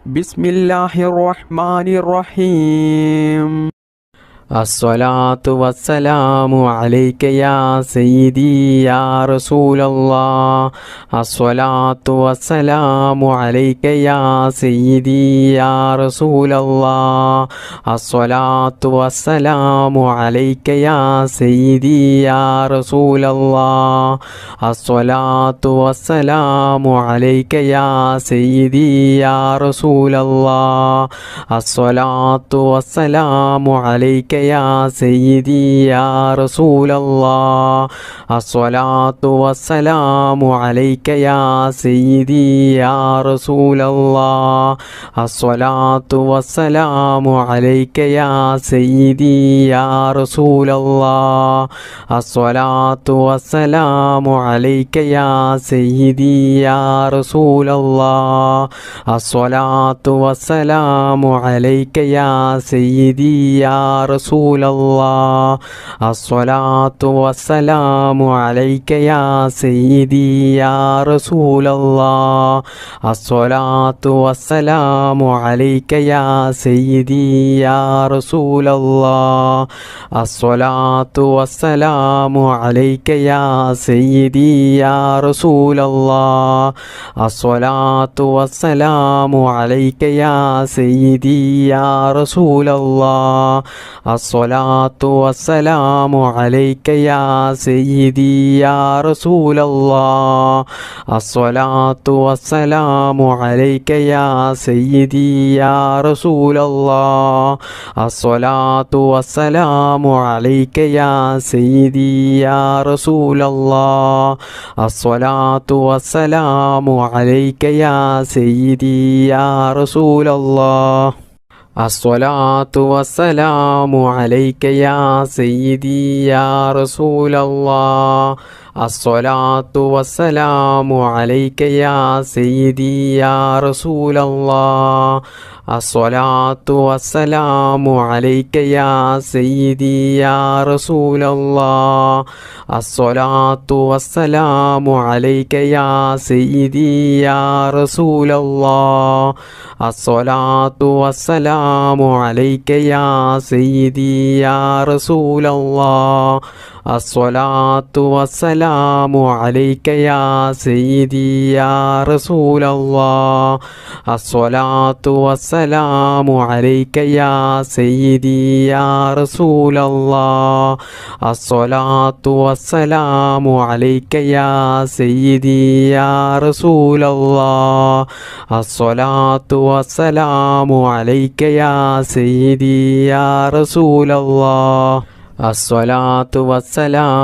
ബിസ്മില്ലാഹിർ റഹ്മാനിർ റഹീം. അസ്സലാത്തു വസ്സലാമു അലൈക യാ സയ്യിദി യാ റസൂലല്ലാഹ്. അസ്സലാത്തു വസ്സലാമു അലൈക യാ സയ്യിദി യാ റസൂലല്ലാഹ്. അസ്സലാത്തു വസ്സലാമു അലൈക യാ സയ്യിദി യാ റസൂലല്ലാഹ്. അസ്സലാത്തു വസ്സലാമു അലൈക യാ സയ്യിദി യാ റസൂലല്ലാഹ്. അസ്സലാത്തു വസ്സലാമു അലൈക യാ സയ്യിദി യാ റസൂലല്ലാഹ്. അസ്സലാത്തു വസ്സലാമു അലൈക യാ സയ്യിദി യാ റസൂലല്ലാഹ്. അസ്സലാത്തു വസ്സലാമു അലൈക യാ സയ്യിദി യാ റസൂലല്ലാഹ്. അസ്സലാത്തു വസ്സലാമു അലൈക യാ സയ്യിദി യാ റസൂലല്ലാഹ്. അസ്സലാത്തു വസ്സലാമു അലൈക യാ സയ്യിദി യാ റസൂലല്ലാഹ്. അസ്സലാത്തു വസ്സലാമു അലൈക യാ സയ്യിദി യാ റസൂലല്ലാഹ്. അസ്സലാത്തു വസ്സലാമു അലൈക യാ സയ്യിദി യാ റസൂലല്ലാഹ്. അസ്സലാത്തു വസ്സലാമു അലൈക യാ സയ്യിദി യാ റസൂലല്ലാഹ്. അസ്സലാത്തു വസ്സലാമു അലൈക യാ സയ്യിദി യാ റസൂലല്ലാഹ്. അസ്സലാത്തു വസ്സലാമു അലൈക യാ സയ്യിദി യാ റസൂലല്ലാഹ്. അസ്സലാത്തു വസ്സലാമു അലൈക യാ സയ്യിദി യാ റസൂലല്ലാഹ്. അസ്സലാത്തു വസ്സലാമു അലൈക യാ സയ്യിദി യാ റസൂലല്ലാഹ്. അസ്സലാത്തു വസ്സലാമു അലൈക യാ സയ്യിദി യാ റസൂലല്ലാഹ്. അസ്സലാത്തു വസ്സലാമു അലൈക യാ സയ്യിദി യാ റസൂലല്ലാഹ്. അസ്സലാത്തു വസ്സലാമു അലൈക യാ സയ്യിദി യാ റസൂലല്ലാഹ്. അസ്സലാത്തു വസ്സലാമു അലൈക യാ സയ്യിദി യാ റസൂലല്ലാഹ്. അസ്സലാത്തു വസ്സലാമു അലൈക യാ സയ്യിദി യാ റസൂലല്ലാഹ്. അസ്സലാത്തു വസ്സലാമു അലൈക യാ സയ്യിദി യാ റസൂലല്ലാഹ്. അസ്സലാത്തു വസ്സലാമു അലൈക യാ സയ്യിദി യാ റസൂലല്ലാഹ്. അസ്സലാത്തു വസ്സലാമു അലൈക യാ സയ്യിദി യാ റസൂലല്ലാഹ്. അസ്സലാത്തു വസ്സലാമു അലൈക യാ സയ്യിദി യാ റസൂലല്ലാഹ്. അസ്സലാത്തു വസ്സലാമു അലൈക യാ സയ്യിദി യാ റസൂലല്ലാഹ്. അസ്സലാത്തു വസ്സലാമു അലൈക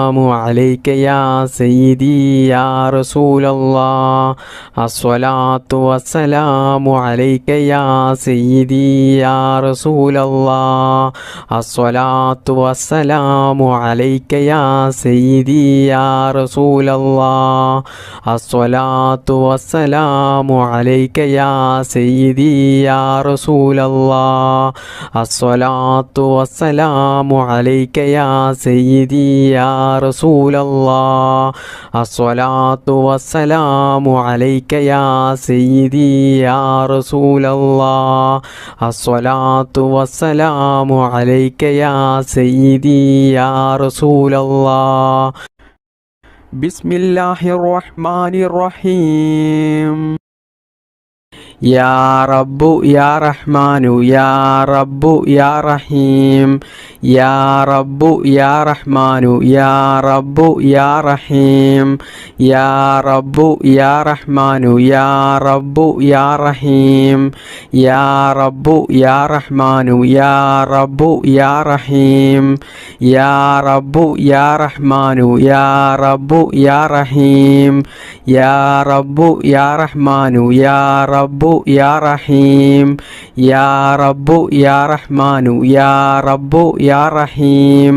യാ സയ്യിദി യാ റസൂലല്ലാഹ്. അസ്സലാത്തു വസ്സലാമു അലൈക യാ സയ്യിദി യാ റസൂലല്ലാഹ്. അസ്സലാത്തു വസ്സലാമു അലൈക യാ സയ്യിദി യാ റസൂലല്ലാഹ്. അസ്സലാത്തു വസ്സലാമു അലൈക യാ സയ്യിദി യാ റസൂലല്ലാഹ്. അസ്സലാത്തു വസ്സലാമു അലൈക യാ സയ്യിദി യാ റസൂലല്ലാഹ്. അസ്സലാത്തു വസ്സലാമു അലൈക യാ സയ്യിദി യാ റസൂലല്ലാഹ്. അസ്സലാത്തു വസ്സലാമു അലൈക യാ സയ്യിദി യാ റസൂലല്ലാഹ്. ബിസ്മില്ലാഹിർ റഹ്മാനിർ റഹീം. യാ റബ്ബു യാ റഹ്മാനു യാ റബ്ബു യാ റഹീം. യാ റബ്ബു യാ റഹ്മാനു യാ റബ്ബു യാ റഹീം. യാ റബ്ബു യാ റഹ്മാനു യാ റബ്ബു യാ റഹീം. യാ റബ്ബു യാ റഹ്മാനു യാ റബ്ബു യാ റഹീം. യാ റബ്ബു യാ റഹ്മാനു യാ റബ്ബു യാ റഹീം. യാ റബ്ബു യാ റഹ്മാനു യാ റബ്ബു യാ റഹീം. യാ റബ്ബു യാ റഹ്മാനു യാ റബ്ബു യാ റഹീം.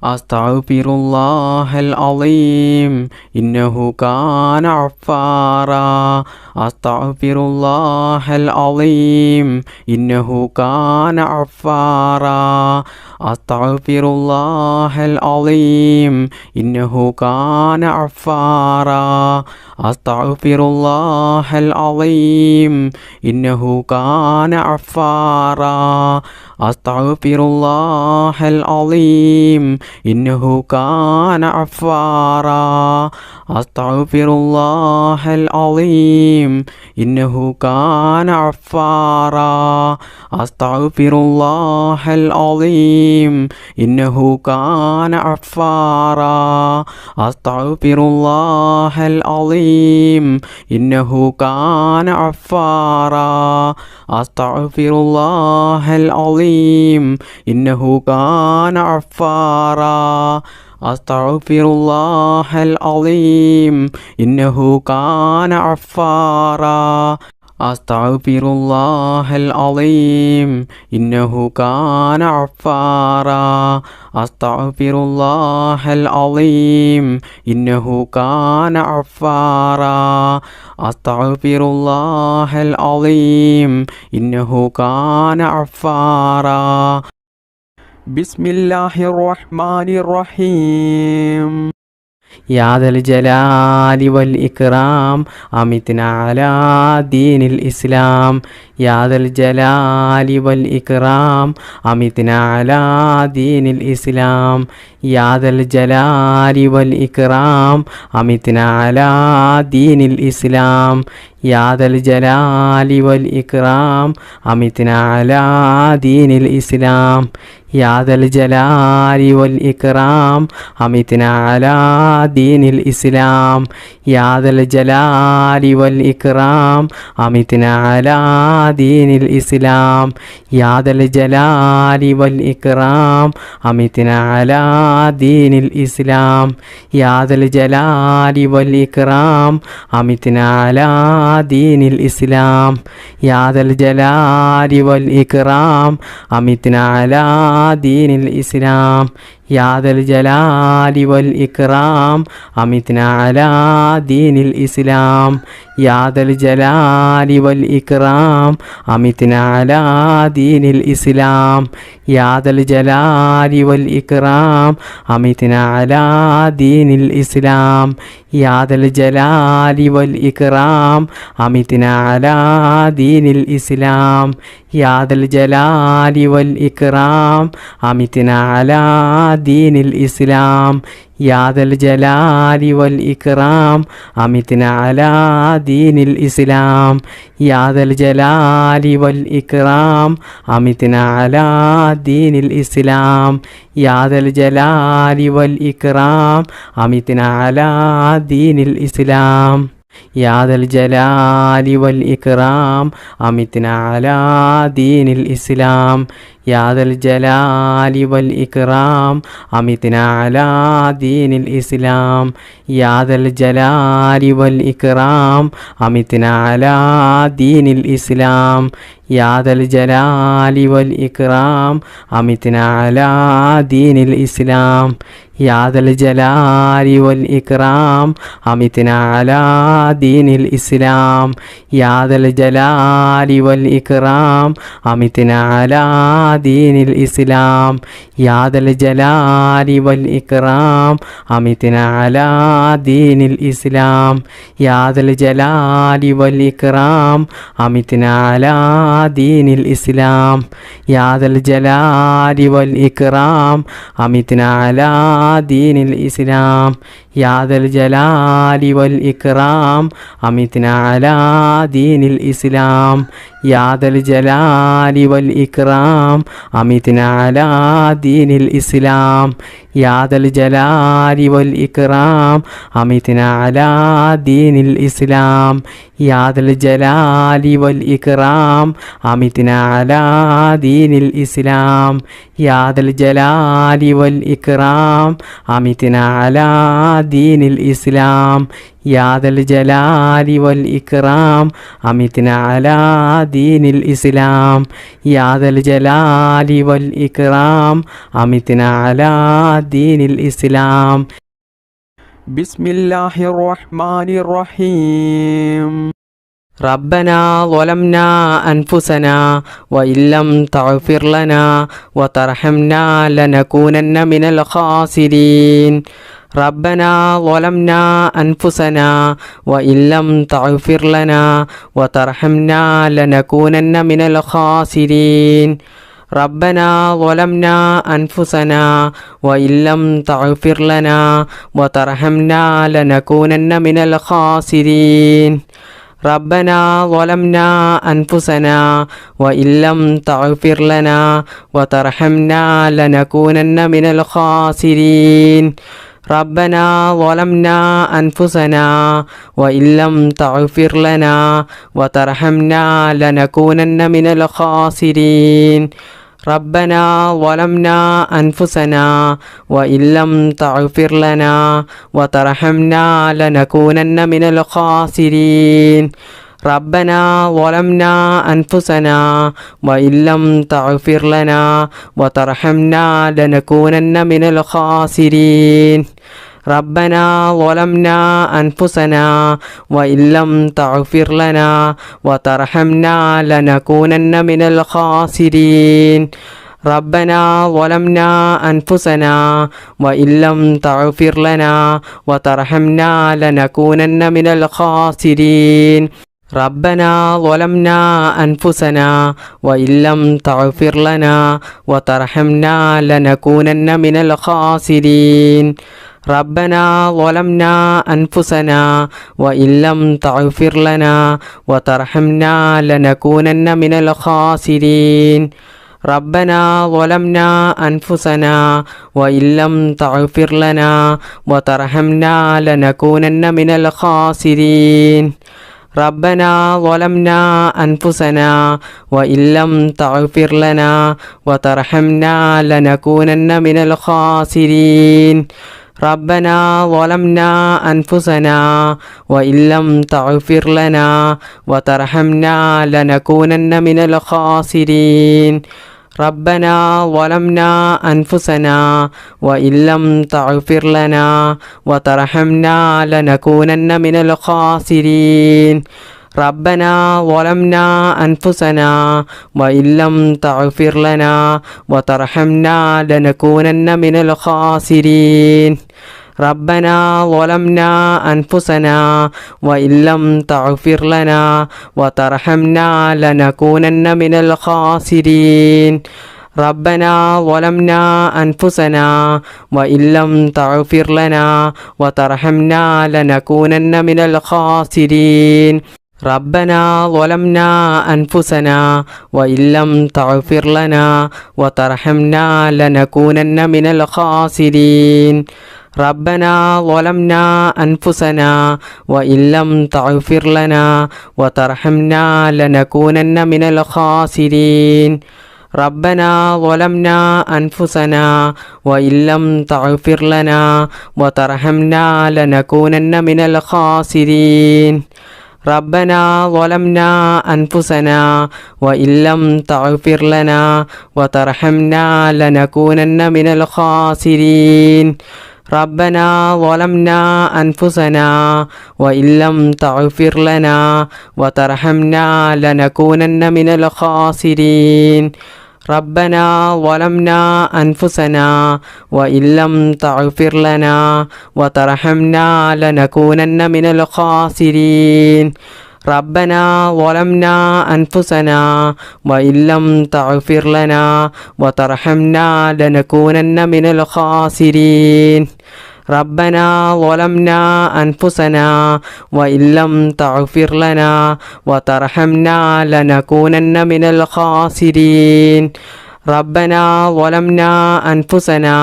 അസ്തഗ്ഫിറുല്ലാഹൽ അളീം ഇന്നഹു കാന ഗഫാറാ അസ്തഗ്ഫിറുല്ലാഹൽ അളീം ഇന്നഹു കാന ഗഫാറാ അസ്തഗ്ഫിറുല്ലാഹൽ അളീം ഇന്നഹു കാന ഗഫാറാ അസ്തഗ്ഫിറുല്ലാഹൽ അളീം ഇന്നഹു കാന ഗഫാറാ അസ്തഗ്ഫിറുല്ലാഹൽ അളീം ഇന്നഹു കാന ഗഫാറാ അസ്തഗ്ഫിറുല്ലാഹൽ അളീം ഇന്നഹു കാന ഗഫാറാ അസ്തഗ്ഫിറുല്ലാഹൽ അളീം ഇന്നഹു കാന ഗഫാറാ അസ്തഗ്ഫിറുല്ലാഹൽ അളീം ഇന്നഹു കാന ഗഫാറാ അസ്തഗ്ഫിറുല്ലാഹൽ അളീം ഇന്നഹു കാന ഗഫാറാ അസ്തഗ്ഫിറുല്ലാഹൽ അളീം ഇന്നഹു കാന ഗഫാറാ അസ്തഗ്ഫിറുല്ലാഹൽ അളീം ഇന്നഹു കാന ഗഫാറാ അസ്തഗ്ഫിറുല്ലാഹൽ അളീം ഇന്നഹു കാന ഗഫാറാ അസ്തഗ്ഫിറുല്ലാഹൽ അളീം ഇന്നഹു കാന ഗഫാറാ ബിസ്മില്ലാഹിർ റഹ്മാനിർ റഹീം യാ ദൽ ജലാലി വൽ ഇക്റാം അമിത്നാ അലാ ദീനിൽ ഇസ്ലാം യാ ദൽ ജലാലി വൽ ഇക്റാം അമിത്നാ അലാ ദീനിൽ ഇസ്ലാം യാ ദൽ ജലാലി വൽ ഇക്റാം അമിത്നാ അലാ ദീനിൽ ഇസ്ലാം യാ ദൽ ജലാലി വൽ ഇക്റാം അമിത്നാ അലാ ദീനിൽ ഇസ്ലാം യാ ദൽ ജലാലി വൽ ഇക്റാം അമിത്നാ അലാ ദീനിൽ ഇസ്ലാം യാ ദൽ ജലാലി വൽ ഇക്റാം അമിത്നാ അലാ ദീനിൽ ഇസ്ലാം യാ ദൽ ജലാലി വൽ ഇക്റാം അമിത്നാ അലാ ദീനിൽ ഇസ്ലാം യാ ദൽ ജലാലി വൽ ഇക്റാം അമിത്നാ അലാ ദീനിൽ ഇസ്ലാം യാ ദൽ ജലാലി വൽ ഇക്റാം അമിത്നാ അലാ ദീനിൽ ഇസ്ലാം യാ ദൽ ജലാലി വൽ ഇക്റാം അമിത്നാ അലാ ദീനിൽ ഇസ്ലാം യാ ദൽ ജലാലി വൽ ഇക്റാം അമിത്നാ അലാ ദീനിൽ ഇസ്ലാം യാ ദൽ ജലാലി വൽ ഇക്റാം അമിത്നാ അലാ ദീനിൽ ഇസ്ലാം യാ ദൽ ജലാലി വൽ ഇക്റാം അമിത്നാ അലാ ദീനിൽ ഇസ്ലാം യാ ദൽ ജലാലി വൽ ഇക്റാം അമിത്നാ അലാ ദീനിൽ ഇസ്ലാം യാ ദൽ ജലാലി വൽ ഇക്റാം അമിത്നാ അലാ ദീനിൽ ഇസ്ലാം യാ ദൽ ജലാലി വൽ ഇക്റാം അമിത്നാ അലാ ദീനിൽ ഇസ്ലാം യാ ദൽ ജലാലി വൽ ഇക്റാം അമിത്നാ അലാ ദീനിൽ ഇസ്ലാം യാ ദൽ ജലാലി വൽ ഇക്റാം അമിത്നാ അലാ ദീനിൽ ഇസ്ലാം യാ ദൽ ജലാലി വൽ ഇക്റാം അമിത്നാ അലാ ദീനിൽ ഇസ്ലാം യാ ദൽ ജലാലി വൽ ഇക്റാം അമിത്നാ അലാ ദീനിൽ ഇസ്ലാം യാ ദൽ ജലാലി വൽ ഇക്റാം അമിത്നാ അലാ ദീനിൽ ഇസ്ലാം യാ ദൽ ജലാലി വൽ ഇക്റാം അമിത്നാ അലാ ദീനിൽ ഇസ്ലാം യാ ദൽ ജലാലി വൽ ഇക്റാം അമിത്നാ അലാ ദീനിൽ ഇസ്ലാം യാ ദൽ ജലാലി വൽ ഇക്റാം അമിത്നാ അലാ ദീനിൽ ഇസ്ലാം യാ ദൽ ജലാലി വൽ ഇക്റാം അമിത്നാ അലാ ദീനിൽ ഇസ്ലാം യാ ദൽ ജലാലി വൽ ഇക്റാം അമിത്നാ അലാ ദീനിൽ ഇസ്ലാം യാ ദൽ ജലാലി വൽ ഇക്റാം അമിത്നാ അലാ ദീനിൽ ഇസ്ലാം യാ ദൽ ജലാലി വൽ ഇക്റാം അമിത്നാ അലാ ദീനിൽ ഇസ്ലാം യാ ദൽ ജലാലി വൽ ഇക്റാം അമിത്നാ അലാ ദീനിൽ ഇസ്ലാം യാ ദൽ ജലാലി വൽ ഇക്റാം അമിത്നാ അലാ ദീനിൽ ഇസ്ലാം യാ ദൽ ജലാലി വൽ ഇക്റാം അമിത്നാ അലാ ദീനിൽ ഇസ്ലാം യാ ദൽ ജലാലി വൽ ഇക്റാം അമിത്നാ അലാ ദീനിൽ ഇസ്ലാം യാ ദൽ ജലാലി വൽ ഇക്റാം അമിത്നാ അലാ دين الإسلام. بسم الله الرحمن الرحيم. ربنا ظلمنا أنفسنا وإن لم تغفر لنا وترحمنا لنكونن من الخاسرين. ربنا ظلمنا أنفسنا وإن لم تغفر لنا وترحمنا لنكونن من الخاسرين. ربنا ظلمنا أنفسنا وإن لم تغفر لنا وترحمنا لنكونن من الخاسرين. ربنا ظلمنا أنفسنا وإن لم تغفر لنا وترحمنا لنكونن من الخاسرين. ربنا ظلمنا أنفسنا وإن لم تغفر لنا وترحمنا لنكونن من الخاسرين. ربنا ظلمنا أنفسنا وإن لم تغفر لنا وترحمنا لنكونن من الخاسرين. ربنا ظلمنا أنفسنا وإن لم تغفر لنا وترحمنا لنكونن من الخاسرين. ربنا ظلمنا أنفسنا وإن لم تغفر لنا وترحمنا لنكونن من الخاسرين. ربنا ظلمنا أنفسنا وإن لم تغفر لنا وترحمنا لنكونن من الخاسرين. ربنا ظلمنا أنفسنا وإن لم تغفر لنا وترحمنا لنكونن من الخاسرين. ربنا ظلمنا أنفسنا وإن لم تغفر لنا وترحمنا لنكونن من الخاسرين. ربنا ظلمنا أنفسنا وإن لم تغفر لنا وترحمنا لنكونن من الخاسرين. ربنا ظلمنا أنفسنا وإن لم تغفر لنا وترحمنا لنكونن من الخاسرين. ربنا ظلمنا أنفسنا وإن لم تغفر لنا وترحمنا لنكونن من الخاسرين. ربنا ظلمنا أنفسنا وإن لم تغفر لنا وترحمنا لنكونن من الخاسرين. ربنا ظلمنا أنفسنا وإن لم تغفر لنا وترحمنا لنكونن من الخاسرين. ربنا ظلمنا أنفسنا وإن لم تغفر لنا وترحمنا لنكونن من الخاسرين. ربنا ظلمنا أنفسنا وإن لم تغفر لنا وترحمنا لنكونن من الخاسرين. ربنا ظلمنا أنفسنا وإن لم تغفر لنا وترحمنا لنكونن من الخاسرين. ربنا ظلمنا أنفسنا وإن لم تغفر لنا وترحمنا لنكونن من الخاسرين. ربنا ظلمنا أنفسنا وإن لم تغفر لنا وترحمنا لنكونن من الخاسرين. ربنا ظلمنا أنفسنا وإن لم تغفر لنا وترحمنا لنكونن من الخاسرين. ربنا ظلمنا أنفسنا وإن لم تغفر لنا وترحمنا لنكونن من الخاسرين. ربنا ظلمنا أنفسنا وإن لم تغفر لنا وترحمنا لنكونن من الخاسرين. ربنا ظلمنا أنفسنا وإن لم تغفر لنا وترحمنا لنكونن من الخاسرين. ربنا ظلمنا أنفسنا وإن لم تغفر لنا وترحمنا لنكونن من الخاسرين. ربنا ظلمنا أنفسنا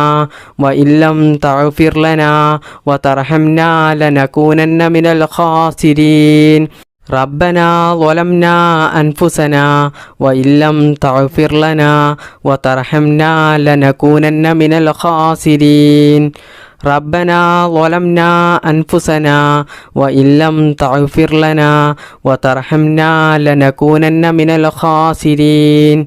وإن لم تغفر لنا وترحمنا لنكونن من الخاسرين. ربنا ظلمنا أنفسنا وإن لم تغفر لنا وترحمنا لنكونن من الخاسرين. ربنا ظلمنا أنفسنا وإن لم تغفر لنا وترحمنا لنكونن من الخاسرين.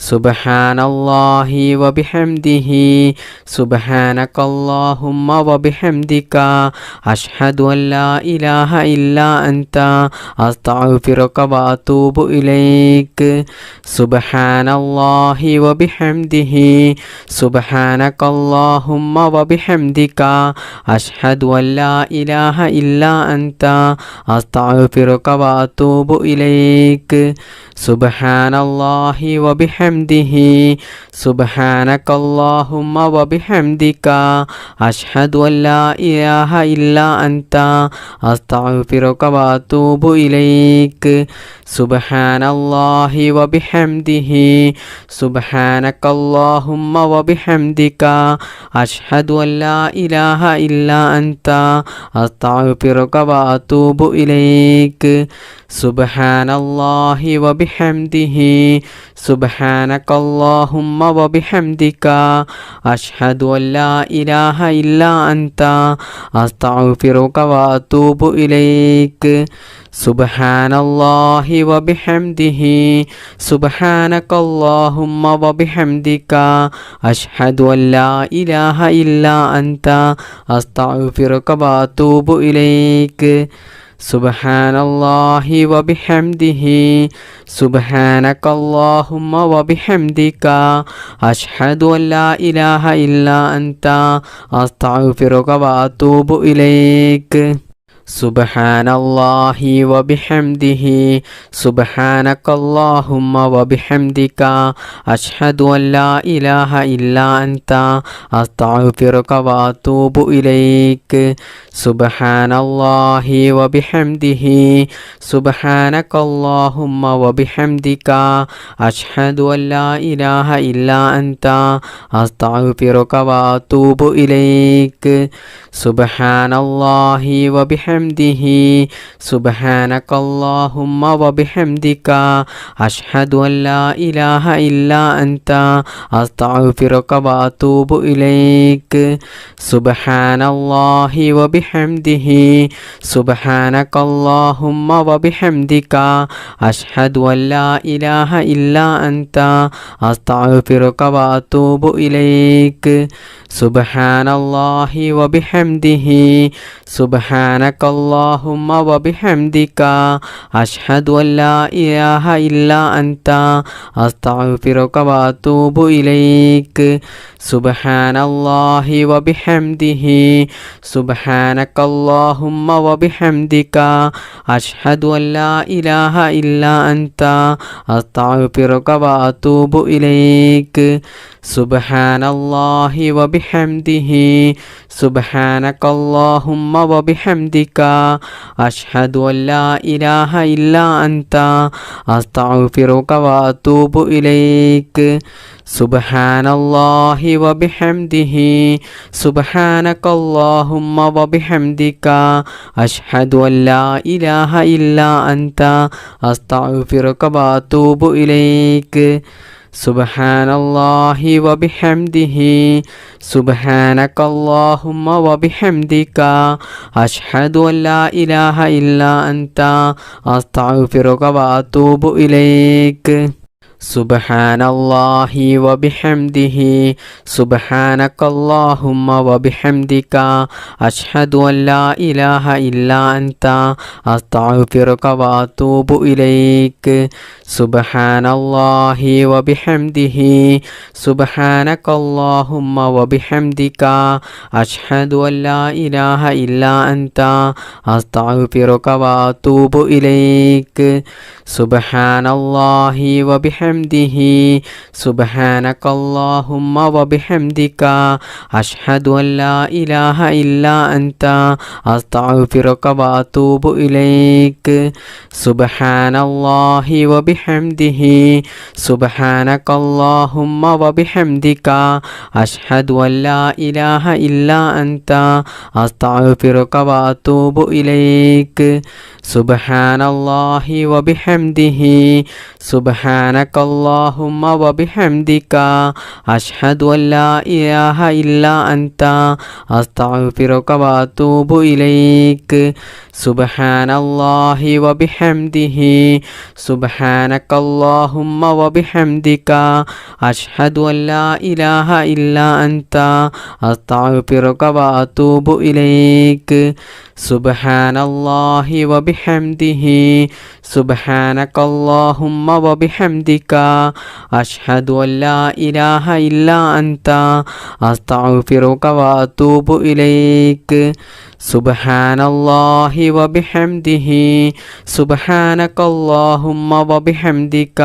സുബ്ഹാനല്ലാഹി വബിഹംദിഹി സുബ്ഹാനകല്ലാഹുമ്മ വബിഹംദിക അഷ്ഹദു അൻ ലാ ഇലാഹ ഇല്ലാ അൻത അസ്തഗ്ഫിറുക വഅതൂബു ഇലൈക് സുബ്ഹാനല്ലാഹി വബിഹംദിഹി സുബ്ഹാനകല്ലാഹുമ്മ വബിഹംദിക അഷ്ഹദു അൻ ലാ ഇലാഹ ഇല്ലാ അൻത അസ്തഗ്ഫിറുക വഅതൂബു ഇലൈക് സുബ്ഹാനല്ലാഹി വബിഹംദിഹി സുബ്ഹാനകല്ലാഹുമ്മ വബിഹംദിക അഷ്ഹദു അൻ ലാ ഇലാഹ ഇല്ലാ അൻത അസ്തഗ്ഫിറുക വഅതൂബു ഇലൈക് സുബ്ഹാനല്ലാഹി വബിഹംദിഹി സുബ്ഹാനകല്ലാഹുമ്മ വബിഹംദിക അഷ്ഹദു അൻ ലാ ഇലാഹ ഇല്ലാ അൻത അസ്തഗ്ഫിറുക വഅതൂബു ഇലൈക് സുബ്ഹാനല്ലാഹി വബിഹംദിഹി സുബ്ഹാനകല്ലാഹുമ്മ വബിഹംദിക അഷ്ഹദു അൻ ലാ ഇലാഹ ഇല്ലാ അൻത അസ്തഗ്ഫിറുക വഅതൂബു ഇലൈക് സുബ്ഹാനല്ലാഹി വബിഹംദിഹി സുബ്ഹാനകല്ലാഹുമ്മ വബിഹംദിക അഷ്ഹദു അൻ ലാ ഇലാഹ ഇല്ലാ അൻത അസ്തഗ്ഫിറുക വഅതൂബു ഇലൈക് സുബ്ഹാനല്ലാഹി വബിഹംദിഹി സുബ്ഹാനകല്ലാഹുമ്മ വബിഹംദിക അഷ്ഹദു അൻ ലാ ഇലാഹ ഇല്ലാ അൻത അസ്തഗ്ഫിറുക വഅതൂബു ഇലൈക് സുബ്ഹാനല്ലാഹി വബിഹംദിഹി സുബ്ഹാനകല്ലാഹുമ്മ വബിഹംദിക അഷ്ഹദു അൻ ലാ ഇലാഹ ഇല്ലാ അൻത അസ്തഗ്ഫിറുക വഅതൂബു ഇലൈക് സുബ്ഹാനല്ലാഹി വബിഹംദിഹി സുബ്ഹാനകല്ലാഹുമ്മ വബിഹംദിക അഷ്ഹദു അൻ ലാ ഇലാഹ ഇല്ലാ അൻത അസ്തഗ്ഫിറുക വഅതൂബു ഇലൈക് സുബ്ഹാനല്ലാഹി വബിഹംദിഹി സുബ്ഹാനകല്ലാഹുമ്മ വബിഹംദിക അഷ്ഹദു അൻ ലാ ഇലാഹ ഇല്ലാ അൻത അസ്തഗ്ഫിറുക വഅതൂബു ഇലൈക് സുബ്ഹാനല്ലാഹി വബിഹംദിഹി സുബ്ഹാനകല്ലാഹുമ്മ വബിഹംദിക അഷ്ഹദു അൻ ലാ ഇലാഹ ഇല്ലാ അൻത അസ്തഗ്ഫിറുക വഅതൂബു ഇലൈക് സുബ്ഹാനല്ലാഹി വബിഹംദിഹി സുബ്ഹാനകല്ലാഹുമ്മ വബിഹംദിക അഷ്ഹദു അൻ ലാ ഇലാഹ ഇല്ലാ അൻത അസ്തഗ്ഫിറുക വഅതൂബു ഇലൈക് സുബ്ഹാനല്ലാഹി വബിഹംദിഹി സുബ്ഹാനകല്ലാഹുമ്മ വബിഹംദിക അഷ്ഹദു അൻ ലാ ഇലാഹ ഇല്ലാ അൻത അസ്തഗ്ഫിറുക വഅതൂബു ഇലൈക് സുബ്ഹാനല്ലാഹി വബിഹംദിഹി സുബ്ഹാനകല്ലാഹുമ്മ വബിഹംദിക അഷ്ഹദു അൻ ലാ ഇലാഹ ഇല്ലാ അൻത അസ്തഗ്ഫിറുക വഅതൂബു ഇലൈക് സുബ്ഹാനല്ലാഹി വബിഹംദിഹി സുബ്ഹാനകല്ലാഹുമ്മ വബിഹംദിക അഷ്ഹദു അൻ ലാ ഇലാഹ ഇല്ലാ അൻത അസ്തഗ്ഫിറുക വഅതൂബു ഇലൈക് സുബ്ഹാനല്ലാഹി വബിഹംദിഹി സുബ്ഹാനകല്ലാഹുമ്മ വബിഹംദിക അഷ്ഹദു അൻ ലാ ഇലാഹ ഇല്ലാ അൻത അസ്തഗ്ഫിറുക വഅതൂബു ഇലൈക് സുബ്ഹാനല്ലാഹി വബിഹംദിഹി സുബ്ഹാനകല്ലാഹുമ്മ വബിഹംദിക അഷ്ഹദു അൻ ലാ ഇലാഹ ഇല്ലാ അൻത അസ്തഗ്ഫിറുക വഅതൂബു ഇലൈക് സുബ്ഹാനല്ലാഹി വബിഹംദിഹി സുബ്ഹാനകല്ലാഹുമ്മ വബിഹംദിക അഷ്ഹദു അൻ ലാ ഇലാഹ ഇല്ലാ അൻത അസ്തഗ്ഫിറുക വഅതൂബു ഇലൈക് സുബ്ഹാനല്ലാഹി വബിഹംദിഹി സുബ്ഹാനകല്ലാഹുമ്മ വബിഹംദിക അഷ്ഹദു അൻ ലാ ഇലാഹ ഇല്ലാ അൻത അസ്തഗ്ഫിറുക വഅതൂബു ഇലൈക് സുബ്ഹാനല്ലാഹി വബിഹംദിഹി സുബ്ഹാനകല്ലാഹുമ്മ വബിഹംദിക അഷ്ഹദു അൻ ലാ ഇലാഹ ഇല്ലാ അൻത അസ്തഗ്ഫിറുക വഅതൂബു ഇലൈക് സുബ്ഹാനല്ലാഹി വബിഹംദിഹി സുബ്ഹാനക اللهم وبحمدك أشهد أن لا إله إلا أنت أستغفرك وأتوب إليك سبحان الله وبحمده سبحانك اللهم وبحمدك أشهد أن لا إله إلا أنت أستغفرك وأتوب إليك سبحان الله وبحمده سبحانك اللهم وبحمدك أشهد أن لا إله إلا أنت أستغفرك وأتوب إليك سبحان الله وبحمده سبحانك اللهم وبحمدك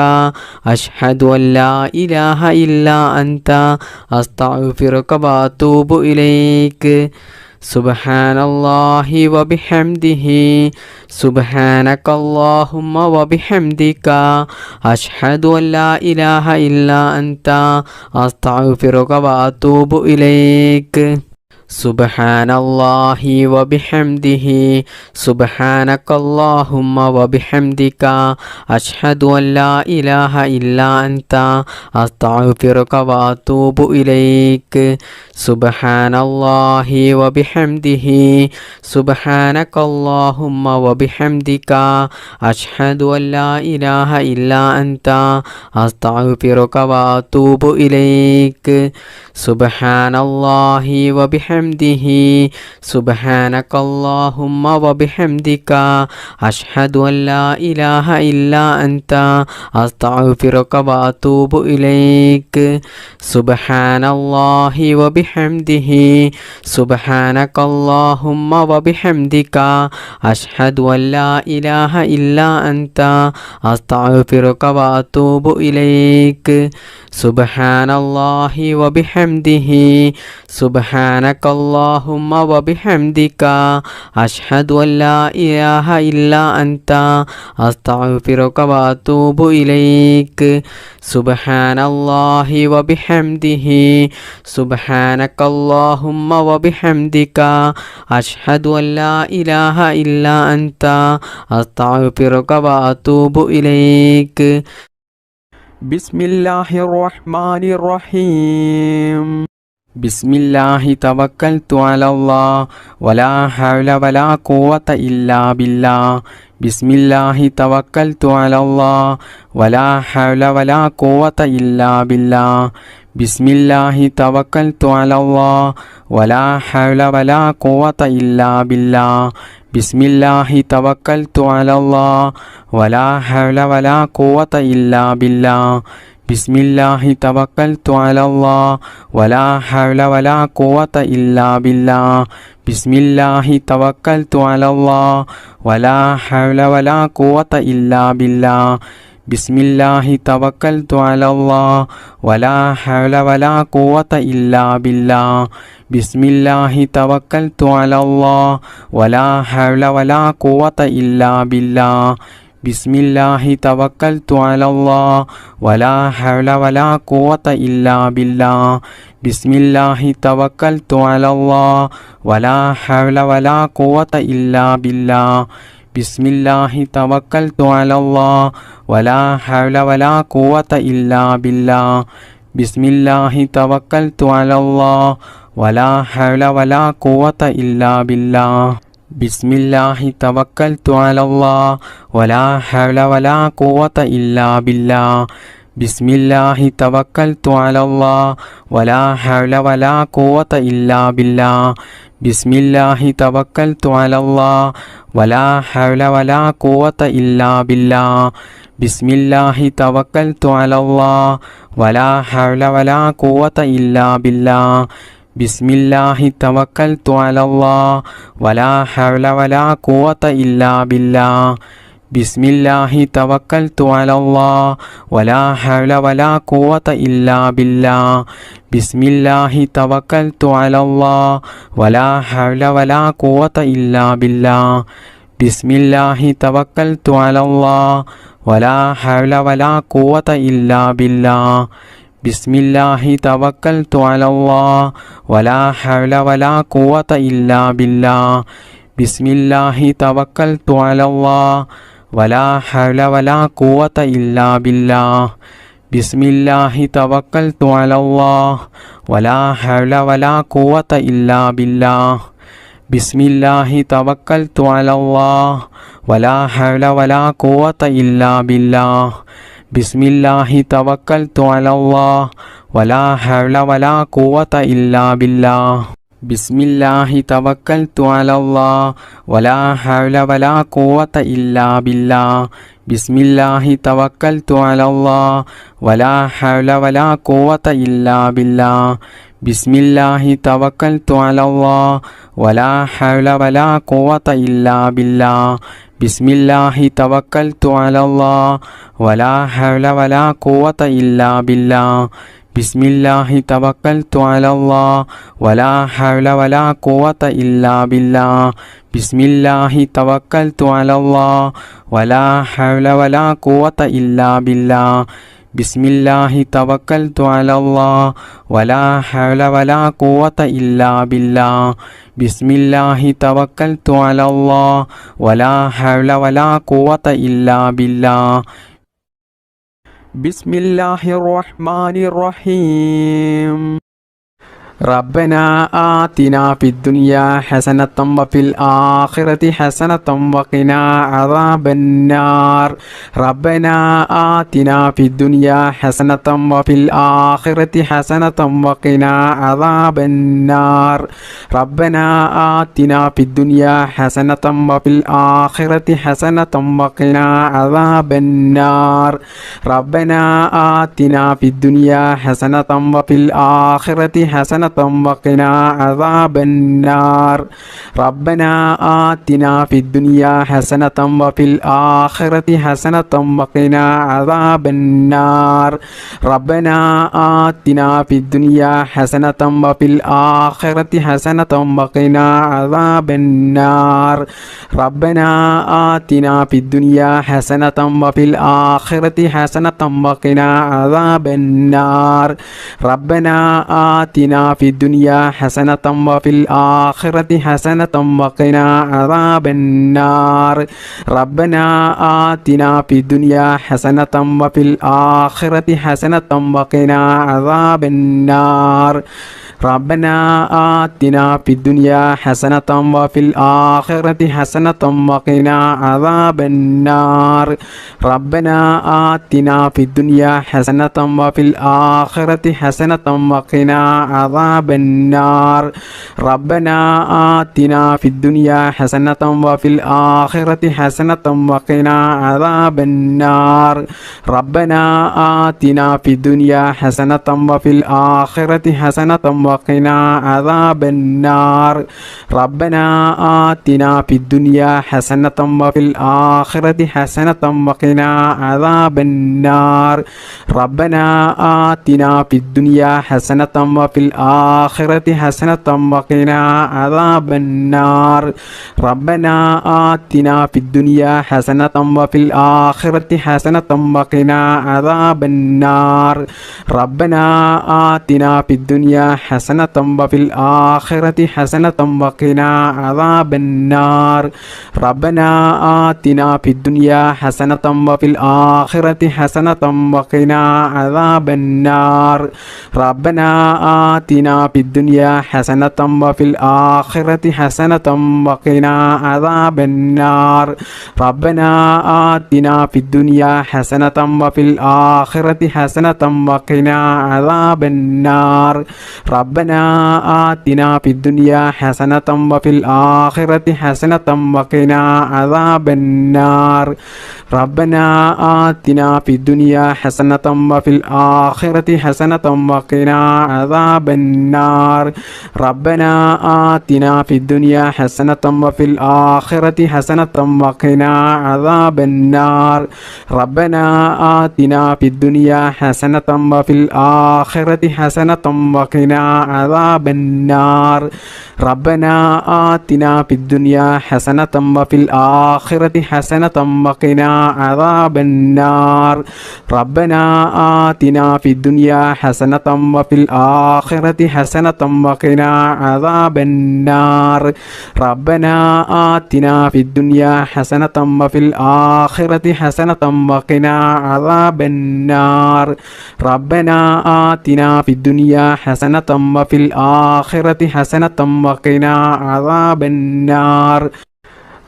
أشهد أن لا إله إلا أنت أستغفرك وأتوب إليك سبحان الله وبحمده سبحانك اللهم وبحمدك أشهد أن لا إله إلا أنت أستغفرك وأتوب إليك سبحان الله وبحمده سبحانك اللهم وبحمدك أشهد أن لا إله إلا أنت أستغفرك وأتوب إليك سبحان الله وبحمده سبحانك اللهم وبحمدك أشهد أن لا إله إلا أنت أستغفرك وأتوب إليك سبحان الله وبحمده سبحانك اللهم وبحمدك أشهد أن لا إله إلا أنت أستغفرك وأتوب إليك سبحان الله وبحمده سبحانك اللهم وبحمدك أشهد أن لا إله إلا أنت أستغفرك وأتوب إليك سبحان الله وبحمده سبحانك اللهم وبحمدك أشهد أن لا إله إلا أنت أستغفرك وأتوب إليك سبحان الله وبحمده سبحانك اللهم وبحمدك أشهد أن لا إله إلا أنت أستغفرك وأتوب إليك بسم الله الرحمن الرحيم بسم الله توكلت على الله ولا حول ولا قوة إلا بالله بسم الله توكلت على الله ولا حول ولا قوة إلا بالله بسم الله توكلت على الله ولا حول ولا قوة إلا بالله بسم الله توكلت على الله ولا حول ولا قوة إلا بالله بسم الله توكلت على الله ولا حول ولا قوة إلا بالله بسم الله توكلت على الله ولا حول ولا قوة إلا بالله بسم الله توكلت على الله ولا حول ولا قوة إلا بالله بسم الله توكلت على الله ولا حول ولا قوة إلا بالله بسم الله توكلت على الله ولا حول ولا قوة إلا بالله بسم الله توكلت على الله ولا حول ولا قوة إلا بالله بسم الله توكلت على الله ولا حول ولا قوة إلا بالله بسم الله توكلت على الله ولا حول ولا قوة إلا بالله بسم الله توكلت على الله ولا حول ولا قوة إلا بالله بسم الله توكلت على الله ولا حول ولا قوة إلا بالله بسم الله توكلت على الله ولا حول ولا قوة إلا بالله بسم الله توكلت على الله ولا حول ولا قوة إلا بالله بسم الله توكلت على الله ولا حول ولا قوة إلا بالله بسم الله توكلت على الله ولا حول ولا قوة إلا بالله بسم الله توكلت على الله ولا حول ولا قوة إلا بالله بسم الله توكلت على الله ولا حول ولا قوة إلا بالله بسم الله توكلت على الله ولا حول ولا قوة إلا بالله بسم الله توكلت على الله ولا حول ولا قوة إلا بالله ബിസ്മില്ലാഹി തവക്കൽതു അലല്ലാഹ് വലാ ഹൗല വലാ ഖുവത ഇല്ലാ ബില്ലാഹ് ബിസ്മില്ലാഹി തവക്കൽതു അലല്ലാഹ് വലാ ഹൗല വലാ ഖുവത ഇല്ലാ ബില്ലാഹ് ബിസ്മില്ലാഹി തവക്കൽതു അലല്ലാഹ് വലാ ഹൗല വലാ ഖുവത ഇല്ലാ ബില്ലാഹ് ബിസ്മില്ലാഹി തവക്കൽതു അലല്ലാഹ് വലാ ഹൗല വലാ ഖുവത ഇല്ലാ ബില്ലാഹ് ബിസ്മില്ലാഹി തവക്കൽതു അലല്ലാഹ് വലാ ഹൗല വലാ ഖുവത ഇല്ലാ ബില്ലാഹ് ബിസ്മില്ലാഹി തവക്കൽതു അലല്ലാഹ് വലാ ഹൗല വലാ ഖുവത ഇല്ലാ ബില്ലാഹ് ബിസ്മില്ലാഹി തവക്കൽതു അലല്ലാഹ് വലാ ഹൗല വലാ ഖുവത ഇല്ലാ ബില്ലാഹ് ബിസ്മില്ലാഹി തവക്കൽതു അലല്ലാഹ് വലാ ഹൗല വലാ ഖുവത ഇല്ലാ ബില്ലാഹ് ബിസ്മില്ലാഹി തവക്കൽതു അലല്ലാഹ് വലാ ഹൗല വലാ ഖുവത ഇല്ലാ ബില്ലാഹ് ബിസ്മില്ലാഹി തവക്കൽതു അലല്ലാഹ് വലാ ഹൗല വലാ ഖുവത ഇല്ലാ ബില്ലാഹ് ബിസ്മില്ലാഹി തവക്കൽതു അലല്ലാഹ് വലാ ഹൗല വലാ ഖുവത ഇല്ലാ ബില്ലാഹ് ബിസ്മില്ലാഹിർ റഹ്മാനിർ റഹീം റബ്ബനാ ആതിനാ ഫിദ്ദുനിയാ ഹസനതൻ വഫിൽ ആഖിറതി ഹസനതൻ വഖിനാ അദാബന്നാർ റബ്ബനാ ആതിനാ ഫിദ്ദുനിയാ ഹസനതൻ വഫിൽ ആഖിറതി ഹസനതൻ വഖിനാ അദാബന്നാർ റബ്ബനാ ആതിനാ ഫിദ്ദുനിയാ ഹസനതൻ വഫിൽ ആഖിറതി ഹസനതൻ വഖിനാ അദാബന്നാർ റബ്ബനാ ആതിനാ ഫിദ്ദുനിയാ ഹസനതൻ വഫിൽ ആഖിറതി ഹസനതൻ وقنا عذاب النار ربنا آتنا في الدنيا حسنة وفي الآخرة حسنة وقنا عذاب النار ربنا آتنا في الدنيا حسنة وفي الآخرة حسنة وقنا عذاب النار ربنا آتنا في الدنيا حسنة وفي الآخرة حسنة وقنا عذاب النار ربنا آتنا في الدنيا حسنة وفي الآخرة حسنة وقنا عذاب النار ربنا آتنا في الدنيا حسنة وفي الآخرة حسنة وقنا عذاب النار ربنا آتنا في الدنيا حسنة وفي الآخرة حسنة وقنا عذاب النار ربنا آتنا في الدنيا حسنة وفي الآخرة حسنة وقنا عذاب النار ربنا آتنا في الدنيا حسنة وفي الآخرة حسنة وقنا عذاب النار ربنا آتنا في الدنيا حسنة وفي الآخرة حسنة وقنا عذاب النار ربنا آتنا في الدنيا حسنة وفي الآخرة حسنة وقنا عذاب النار ربنا آتنا في الدنيا حسنة وفي الآخرة حسنة وقنا عذاب النار ربنا آتنا في الدنيا حسنة وفي الآخرة حسنة وقنا عذاب النار ربنا آتنا في الدنيا حسنة وفي الآخرة حسنة وقنا عذاب النار ربنا آتنا في الدنيا حسنة وفي الآخرة حسنة وقنا عذاب النار ربنا آتنا في الدنيا حسنة وفي الآخرة حسنة وقنا عذاب النار ربنا آتنا في الدنيا حسنة وفي الآخرة حسنة وقنا عذاب النار ربنا آتنا في الدنيا حسنة وفي الآخرة حسنة وقنا عذاب النار ربنا آتنا في الدنيا حسنة وفي الآخرة حسنة وقنا عذاب النار ربنا آتنا في الدنيا حسنة وفي الآخرة حسنة وقنا عذاب النار ربنا آتنا في الدنيا حسنة وفي الآخرة حسنة وقنا عذاب النار ربنا آتنا في الدنيا حسنة وفي الآخرة حسنة وقنا عذاب النار ربنا آتنا في الدنيا حسنة وفي الآخرة حسنة وقنا عذاب النار ربنا آتنا في الدنيا حسنة وفي الآخرة حسنة وقنا عذاب النار ربنا آتنا في الدنيا حسنة وفي الآخرة حسنة وقنا عذاب النار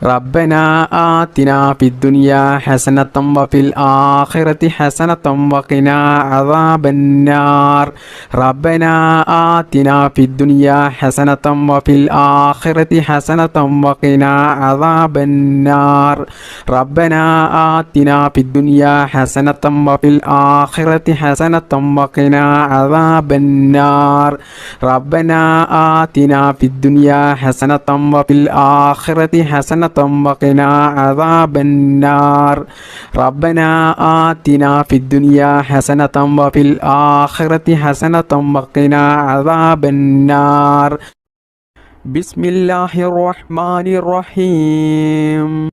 ربنا آتنا في الدنيا حسنة وفي الآخرة حسنة وقنا عذاب النار ربنا آتنا في الدنيا حسنة وفي الآخرة حسنة وقنا عذاب النار ربنا آتنا في الدنيا حسنة وفي الآخرة حسنة وقنا عذاب النار ربنا آتنا في الدنيا حسنة وفي الآخرة حسنة وقنا عذاب النار ربنا آتنا في الدنيا حسنة وفي الآخرة حسنة وقنا عذاب النار بسم الله الرحمن الرحيم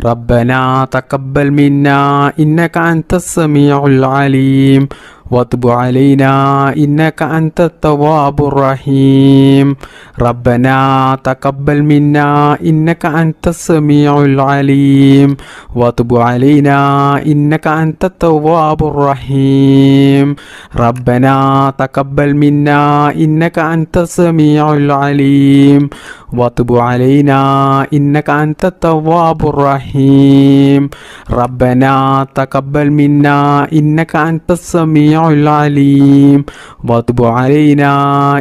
ربنا تقبل منا إنك أنت السميع العليم وتب علينا إنك أنت التواب الرحيم ربنا تقبل منا إنك أنت السميع العليم وتب علينا إنك أنت التواب الرحيم ربنا تقبل منا إنك أنت السميع العليم وتب علينا إنك أنت التواب الرحيم ربنا تقبل منا إنك أنت السميع العليم وتب علينا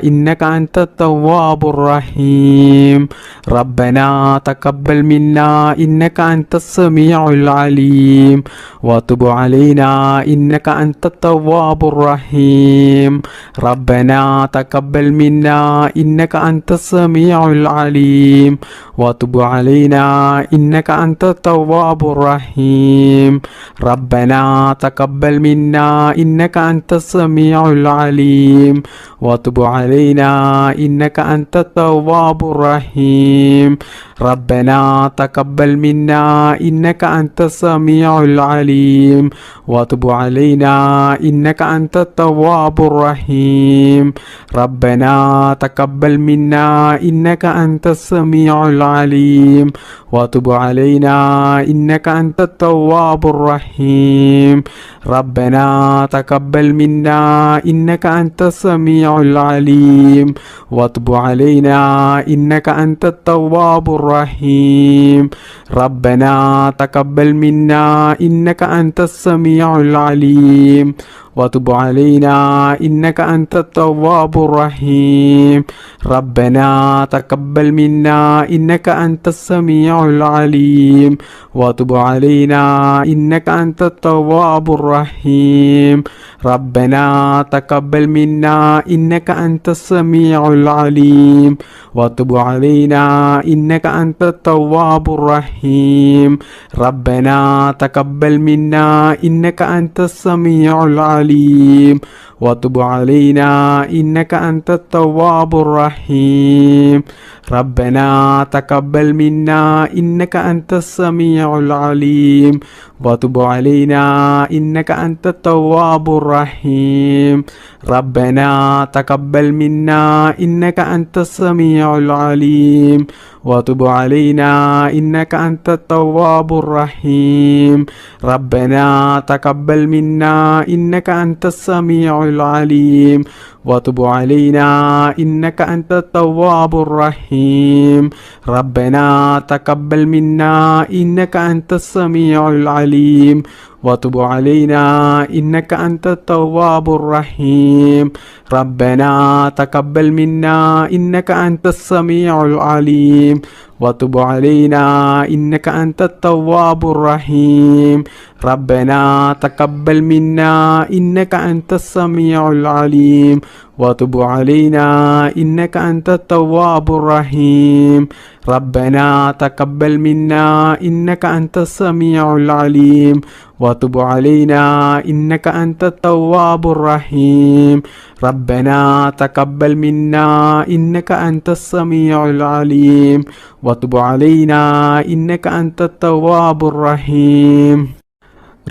إنك أنت التواب الرحيم ربنا تقبل منا إنك أنت السميع العليم وتب علينا إنك أنت التواب الرحيم ربنا تقبل منا إنك أنت السميع العليم وتب علينا إنك أنت التواب الرحيم ربنا تقبل منا إنك أنت السميع العليم وتب علينا إنك أنت التواب الرحيم ربنا تقبل منا إنك أنت السميع العليم وتب علينا إنك أنت التواب الرحيم ربنا تقبل منا إنك أنت السميع العليم وتب علينا إنك أنت التواب الرحيم ربنا تقبل منا إنك أنت السميع العليم وتب علينا إنك أنت التواب الرحيم ربنا تقبل منا إنك أنت السميع العليم وتب علينا إنك أنت التواب الرحيم ربنا تقبل منا إنك أنت السميع العليم وتب علينا إنك أنت التواب الرحيم ربنا تقبل منا إنك أنت السميع العليم وتب علينا إنك أنت التواب الرحيم ربنا تقبل منا إنك أنت السميع العليم وتب علينا إنك أنت التواب الرحيم ربنا تقبل منا إنك أنت السميع العليم وتب علينا إنك أنت التواب الرحيم ربنا تقبل منا إنك أنت السميع العليم وتب علينا إنك أنت التواب الرحيم ربنا تقبل منا إنك أنت السميع العليم وتب علينا إنك أنت التواب الرحيم ربنا تقبل منا إنك أنت السميع العليم وتب علينا إنك أنت التواب الرحيم ربنا تقبل منا إنك أنت السميع العليم وتب علينا إنك أنت التواب الرحيم ربنا تقبل منا إنك أنت السميع العليم وتب علينا إنك أنت التواب الرحيم ربنا تقبل منا إنك أنت السميع العليم وتب علينا إنك أنت التواب الرحيم ربنا تقبل منا إنك أنت السميع العليم وتب علينا إنك أنت التواب الرحيم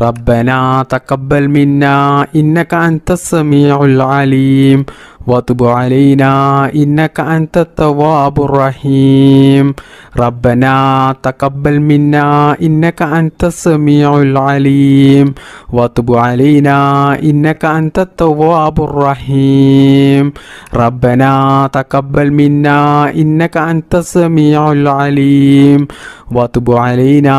ربنا تقبل منا إنك أنت السميع العليم وتب علينا إنك أنت التواب الرحيم ربنا تقبل منا إنك أنت السميع العليم وتب علينا إنك أنت التواب الرحيم ربنا تقبل منا إنك أنت السميع العليم وتب علينا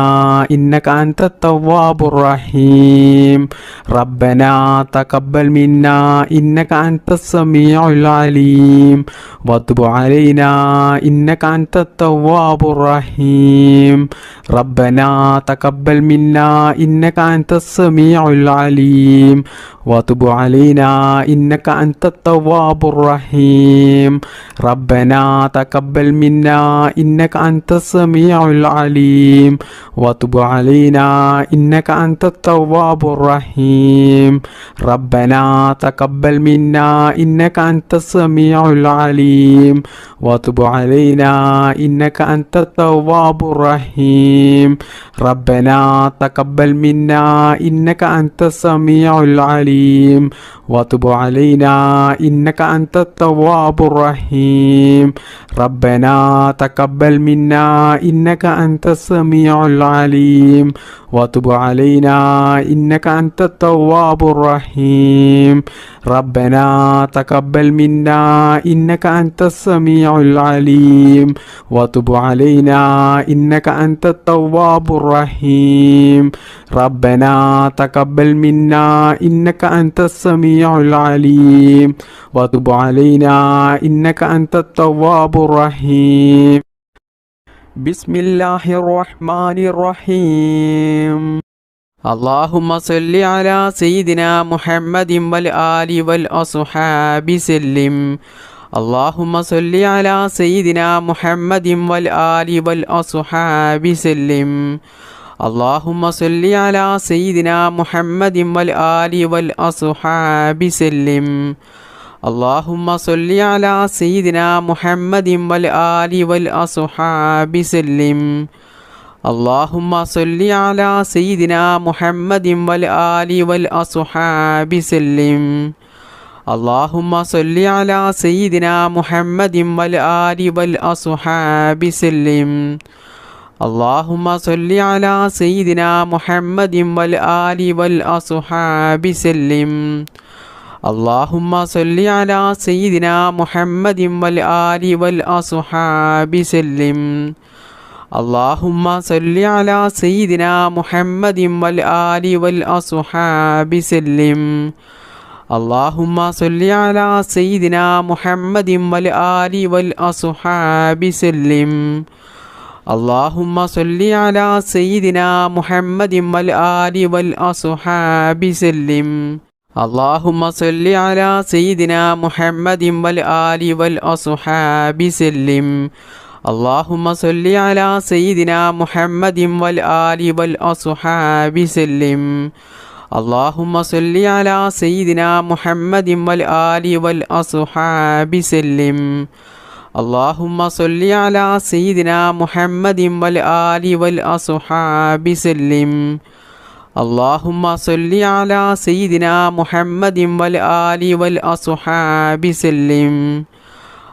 إنك أنت التواب الرحيم ربنا تقبل منا إنك أنت السميع العليم وتب علينا إنك أنت التواب الرحيم ربنا تقبل منا إنك أنت السميع العليم وتب علينا إنك أنت التواب الرحيم ربنا تقبل منا إنك أنت السميع العليم وتب علينا إنك أنت التواب الرحيم ربنا تقبل منا إنك أنت السميع العليم وتب علينا إنك أنت التواب الرحيم ربنا تقبل منا إنك أنت السميع العليم وتب علينا إنك أنت التواب الرحيم ربنا تقبل منا إنك أنت السميع العليم وتب علينا إنك أنت التواب الرحيم ربنا تقبل منا إنك أنت السميع العليم وتب علينا إنك أنت التواب الرحيم ربنا تقبل منا إنك أنت السميع العليم وتب علينا إنك أنت التواب الرحيم بسم الله الرحمن الرحيم اللهم صل على سيدنا محمد والآل والأصحاب سلم اللهم صل على سيدنا محمد والآل والأصحاب سلم اللهم صل على سيدنا محمد والآل والأصحاب سلم اللهم صل على سيدنا محمد والآل والأصحاب سلم اللهم صل على سيدنا محمد والآل والأصحاب سلم اللهم صل على سيدنا محمد والآل والأصحاب سلم اللهم صل على سيدنا محمد والآل والأصحاب سلم اللهم صل على سيدنا محمد والآل والأصحاب سلم اللهم صل على سيدنا محمد والآل والأصحاب سلم اللهم صل على سيدنا محمد والآل والأصحاب سلم اللهم صل على سيدنا محمد والآل والأصحاب سلم اللهم صل على سيدنا محمد والآل والأصحاب سلم اللهم صل على سيدنا محمد والآل والأصحاب سلم اللهم صل على سيدنا محمد والآل والأصحاب سلم اللهم صل على سيدنا محمد والآل والأصحاب سلم اللهم صل على سيدنا محمد والآل والأصحاب سلم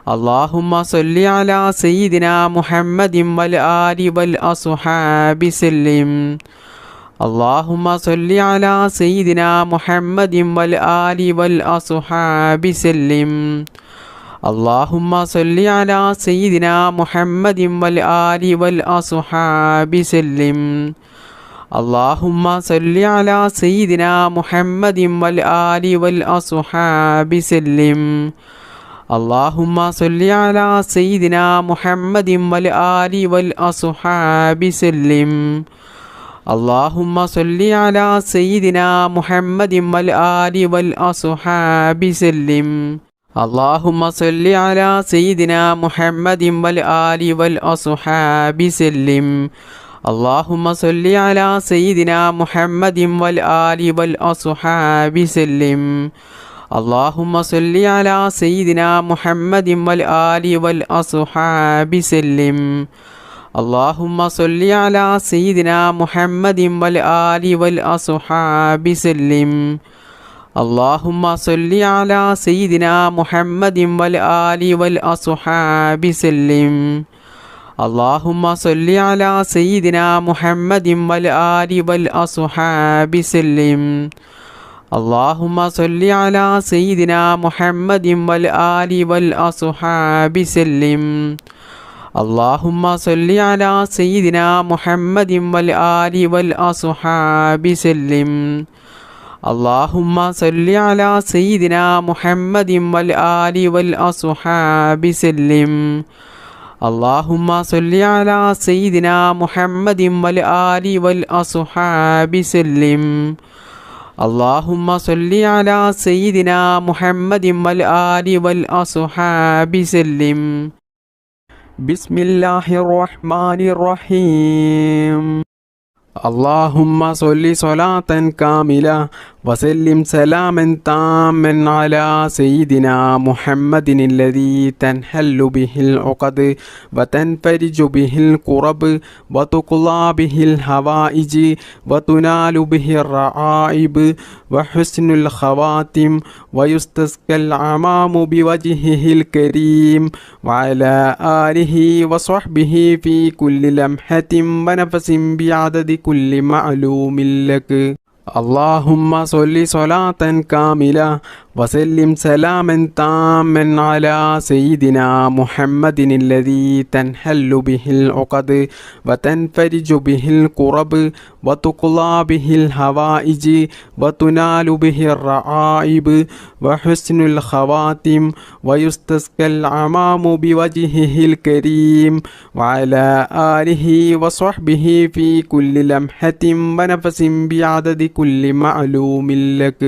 اللهم صل على سيدنا محمد والآل والأصحاب سلم اللهم صل على سيدنا محمد والآل والأصحاب سلم اللهم صل على سيدنا محمد والآل والأصحاب سلم اللهم صل على سيدنا محمد والآل والأصحاب سلم اللهم صل على سيدنا محمد والآل والأصحاب سلم اللهم صل على سيدنا محمد والآل والأصحاب سلم اللهم صل على سيدنا محمد والآل والأصحاب سلم اللهم صل على سيدنا محمد والآل والأصحاب سلم اللهم صل على سيدنا محمد والآل والأصحاب سلم اللهم صل على سيدنا محمد والآل والأصحاب سلم اللهم صل على سيدنا محمد والآل والأصحاب سلم. اللهم صل على سيدنا محمد والآل والأصحاب سلم. اللهم صل على سيدنا محمد والآل والأصحاب سلم. اللهم صل على سيدنا محمد والآل والأصحاب سلم. اللهم صل على سيدنا محمد والآل والأصحاب سلم. اللهم صل على سيدنا محمد والآل والأصحاب سلم. اللهم صل على سيدنا محمد والآل والأصحاب سلم. بسم الله الرحمن الرحيم. اللهم صل صلاة كاملة وسلم سلاما تاما على سيدنا محمد الذي تنحل به العقد وتنفرج به الكرب وتقضى به الحوائج وتنال به الرعائب وحسن الخواتم ويستسقى الغمام بوجهه الكريم وعلى آله وصحبه في كل لمحة ونفس بعدد كل معلوم لك. اللهم صل صلاة كاملة وسلم سلاما تاما على سيدنا محمد الذي تنحل به العقد وتنفرج به الكرب وتقضى به الحوائج وتنال به الرعائب وحسن الخواتم ويستسقى الغمام بوجهه الكريم وعلى آله وصحبه في كل لمحة ونفس بعدد كل معلوم لك.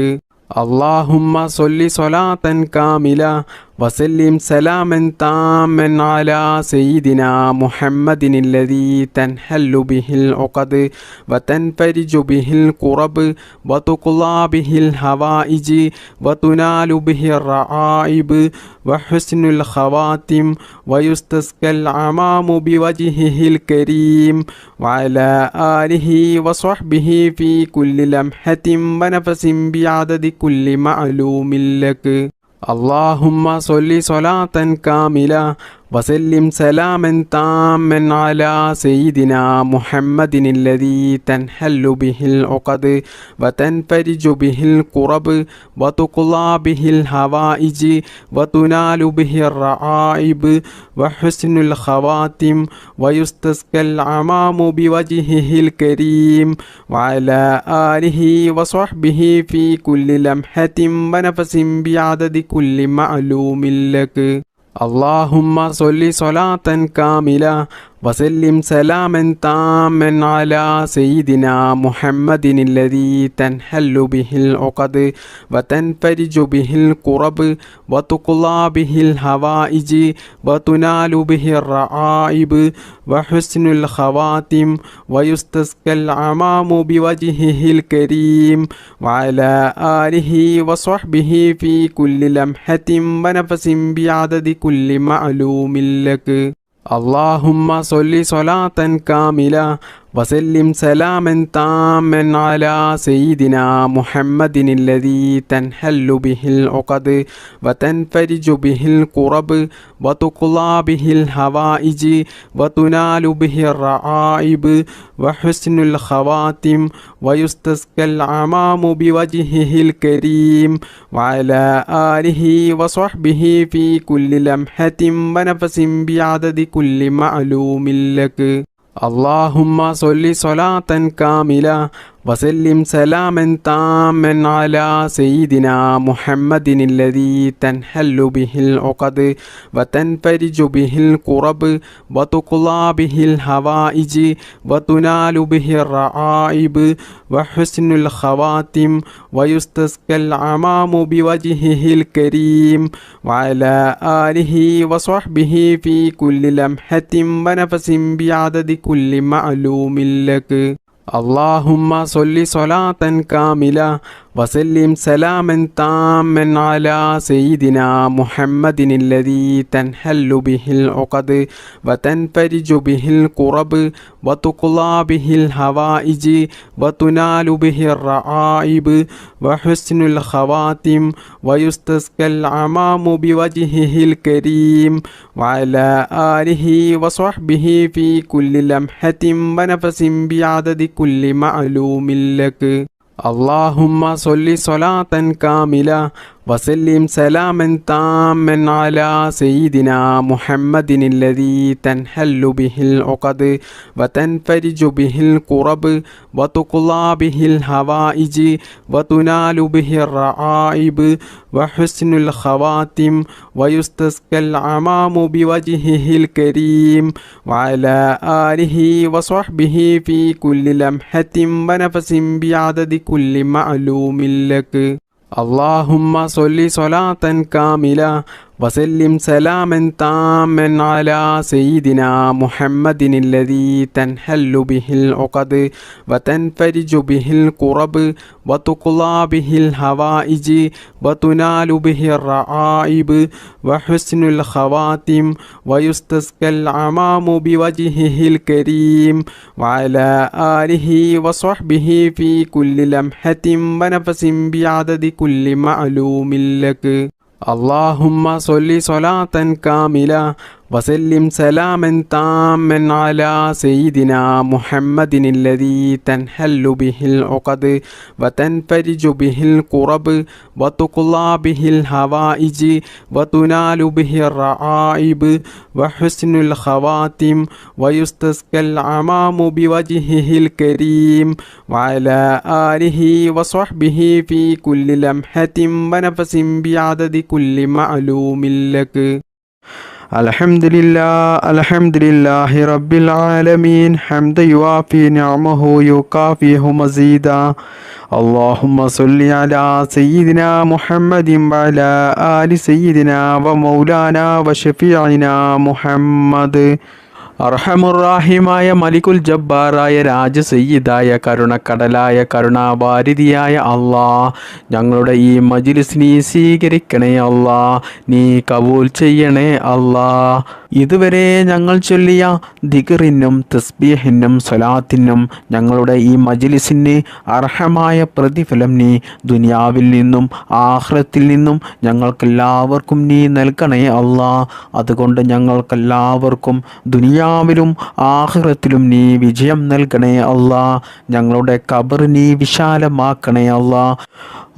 اللهم صل صلاة كاملة وسلم سلاما تاما على سيدنا محمد الذي تنحل به العقد وتنفرج به الكرب وتقضى به الحوائج وتنال به الرعائب وحسن الخواتم ويستسقى الغمام بوجهه الكريم وعلى آله وصحبه في كل لمحة ونفس بعدد كل معلوم لك. اللهم صل صلاة كاملة وسلم سلاما تاما على سيدنا محمد الذي تنحل به العقد وتنفرج به الكرب وتقضى به الحوائج وتنال به الرعائب وحسن الخواتم ويستسقى الغمام بوجهه الكريم وعلى آله وصحبه في كل لمحة ونفس بعدد كل معلوم لك. اللهم صل صلاة كاملة وسلم سلاما تاما على سيدنا محمد الذي تنحل به العقد وتنفرج به الكرب وتقضى به الحوائج وتنال به الرعائب وحسن الخواتم ويستسقى الغمام بوجهه الكريم وعلى آله وصحبه في كل لمحة ونفس بعدد كل معلوم لك. اللهم صل صلاة كاملة وسلم سلاما تاما على سيدنا محمد الذي تنحل به العقد وتنفرج به الكرب وتقضى به الحوائج وتنال به الرعائب وحسن الخواتم ويستسقى الغمام بوجهه الكريم وعلى آله وصحبه في كل لمحة ونفس بعدد كل معلوم لك. اللهم صل صلاة كاملة وسلم سلاما تاما على سيدنا محمد الذي تنحل به العقد وتنفرج به الكرب وتقضى به الحوائج وتنال به الرعائب وحسن الخواتم ويستسقى الغمام بوجهه الكريم وعلى آله وصحبه في كل لمحة ونفس بعدد كل معلوم لك. اللهم صل صلاة كاملة وسلم سلاما تاما على سيدنا محمد الذي تنحل به العقد وتنفرج به الكرب وتقضى به الحوائج وتنال به الرعائب وحسن الخواتم ويستسقى العمام بوجهه الكريم وعلى آله وصحبه في كل لمحة ونفس بعدد كل معلوم لك. اللهم صل صلاة كاملة وسلم سلاما تاما على سيدنا محمد الذي تنحل به العقد وتنفرج به الكرب وتقضى به الحوائج وتنال به الرعائب وحسن الخواتم ويستسقى العمام بوجهه الكريم وعلى آله وصحبه في كل لمحة ونفس بعدد كل معلوم لك. اللهم صل صلاة كاملة وسلم سلاما تاما على سيدنا محمد الذي تنحل به العقد وتنفرج به الكرب وتقضى به الحوائج وتنال به الرعائب وحسن الخواتم ويستسقى العمام بوجهه الكريم وعلى آله وصحبه في كل لمحة ونفس بعدد كل معلوم لك. اللهم صل صلاة كاملة وسلم سلاما تاما على سيدنا محمد الذي تنحل به العقد وتنفرج به الكرب وتقضى به الحوائج وتنال به الرعائب وحسن الخواتم ويستسقى العمام بوجهه الكريم وعلى آله وصحبه في كل لمحة ونفس بعدد كل معلوم لك. الحمد لله رب العالمين حمدا يوافي نعمه يكافئه مزيدا. اللهم صل على سيدنا محمد وعلى آل سيدنا ومولانا وشفيعنا محمد. അർഹമുറാഹിമായ മലികുൽ ജബ്ബാറായ രാജസയ്യിദായ കരുണക്കടലായ കരുണാവാരിധിയായ അല്ലാ, ഞങ്ങളുടെ ഈ മജ്ലിസ് നീ സ്വീകരിക്കണേ അല്ലാ, നീ കബൂൽ ചെയ്യണേ അല്ലാ. ഇതുവരെ ഞങ്ങൾ ചൊല്ലിയ ദിക്റിനും തസ്ബീഹിനും സ്വലാത്തിനും ഞങ്ങളുടെ ഈ മജ്ലിസിന് അർഹമായ പ്രതിഫലം നീ ദുനിയാവിൽ നിന്നും ആഖിറത്തിൽ നിന്നും ഞങ്ങൾക്കെല്ലാവർക്കും നീ നൽകണേ അല്ലാ. അതുകൊണ്ട് ഞങ്ങൾക്കെല്ലാവർക്കും ദുനിയാവിലും ആഖിറത്തിലും നീ വിജയം നൽകണേ അല്ലാ. ഞങ്ങളുടെ ഖബർ നീ വിശാലമാക്കണേ അല്ലാ.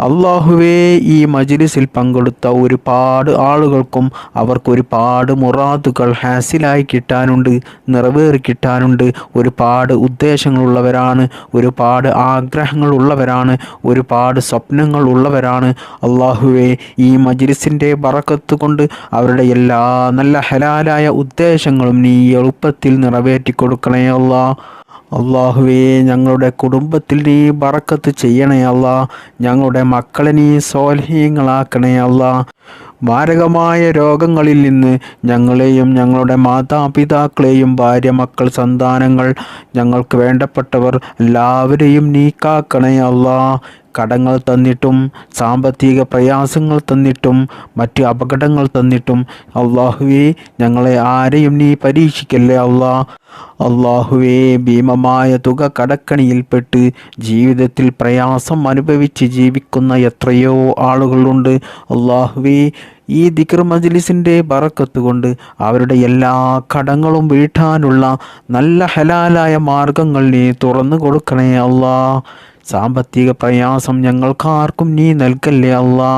അല്ലാഹുവേ, ഈ മജ്ലിസിൽ പങ്കെടുത്ത ഒരുപാട് ആളുകൾക്കും അവർക്ക് ഒരുപാട് മുറാദുകൾ ഹാസിലായി കിട്ടാനുണ്ട്, നിറവേറി കിട്ടാനുണ്ട്. ഒരുപാട് ഉദ്ദേശങ്ങളുള്ളവരാണ്, ഒരുപാട് ആഗ്രഹങ്ങളുള്ളവരാണ്, ഒരുപാട് സ്വപ്നങ്ങൾ ഉള്ളവരാണ്. അല്ലാഹുവേ, ഈ മജ്ലിസിൻ്റെ ബറക്കത്ത് കൊണ്ട് അവരുടെ എല്ലാ നല്ല ഹലാലായ ഉദ്ദേശങ്ങളും നീ എളുപ്പത്തിൽ നിറവേറ്റി കൊടുക്കണേ അല്ലാ. അല്ലാഹുവേ, ഞങ്ങളുടെ കുടുംബത്തിൽ നീ ബറക്കത്ത് ചെയ്യണേ അല്ലാ. ഞങ്ങളുടെ മക്കളെ നീ സ്വാലിഹീങ്ങളാക്കണേ അല്ലാ. മാരകമായ രോഗങ്ങളിൽ നിന്ന് ഞങ്ങളെയും ഞങ്ങളുടെ മാതാപിതാക്കളെയും ഭാര്യ മക്കൾ സന്താനങ്ങൾ ഞങ്ങൾക്ക് വേണ്ടപ്പെട്ടവർ എല്ലാവരെയും നീ കാക്കണേ അല്ലാ. കടങ്ങൾ തന്നിട്ടും സാമ്പത്തിക പ്രയാസങ്ങൾ തന്നിട്ടും മറ്റ് അപകടങ്ങൾ തന്നിട്ടും അല്ലാഹുവേ, ഞങ്ങളെ ആരെയും നീ പരീക്ഷിക്കല്ലേ അല്ലാ. അല്ലാഹുവേ, ഭീമമായ തുക കടക്കണിയിൽപ്പെട്ട് ജീവിതത്തിൽ പ്രയാസം അനുഭവിച്ച് ജീവിക്കുന്ന എത്രയോ ആളുകളുണ്ട്. അല്ലാഹുവേ, ഈ ദിക്ർ മജ്ലിസിൻ്റെ ബറക്കത്ത് കൊണ്ട് അവരുടെ എല്ലാ കടങ്ങളും വീട്ടാനുള്ള നല്ല ഹലാലായ മാർഗങ്ങൾ നീ തുറന്നു കൊടുക്കണേ അല്ലാ. സാമ്പത്തിക പ്രയാസം ഞങ്ങൾക്കാർക്കും നീ നൽകല്ലേ അല്ലാ.